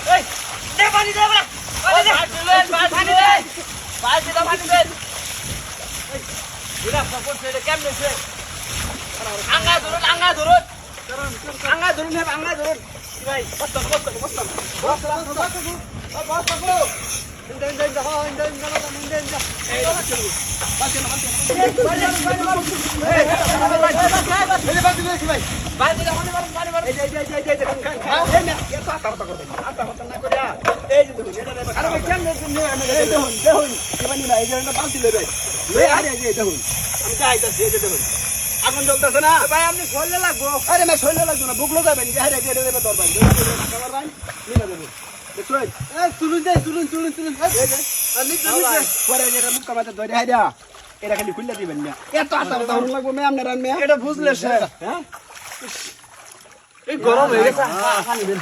এই দে পানি দে বড় পানি দে পানি দে পানি দে পানি দে এরা সাপোর্ট করে কেমনে সে আঙ্গা ধরুন আঙ্গা ধরুন আঙ্গা ধরুন হে আঙ্গা ধরুন ভাই বস্তা বস্তা বস্তা বস্তা বস্তা বস্তা ইন্দা ইন্দা ইন্দা হ্যাঁ ইন্দা ইন্দা ইন্দা ইন্দা এই চলো বাসে না বাসে এই বাসে গেছি ভাই বাসে না মানে মানে মানে এই এই না এত আতা করে আতা হতা না করে এই যে দেখুন আরে ভাই কেন এই দেখুন দেখুন কিবানি না এই যে বাসে লবে এই আরে এই দেখুন আমি চাইতাছি এই দেখুন আগুন জ্বলতেছে না ভাই আপনি শরীরে লাগবো আরে আমি শরীরে লাগবো না বুকলো যাবেন যে আরে গেড়ে দেবে দরবার দরবার ভাই নিয়ে দেবো দেখুন এই চলুন দে চলুন চলুন চলুন এই যে আমি চলুন দে পরে যেটা মুখ কামাতে ধরে হাইরা এটা খালি খুলে দিবেন না এত আতা দারুন লাগবে মে আপনার আনমে এটা বুঝলে স্যার হ্যাঁ এই গরম হয়ে গেছে পানি দেন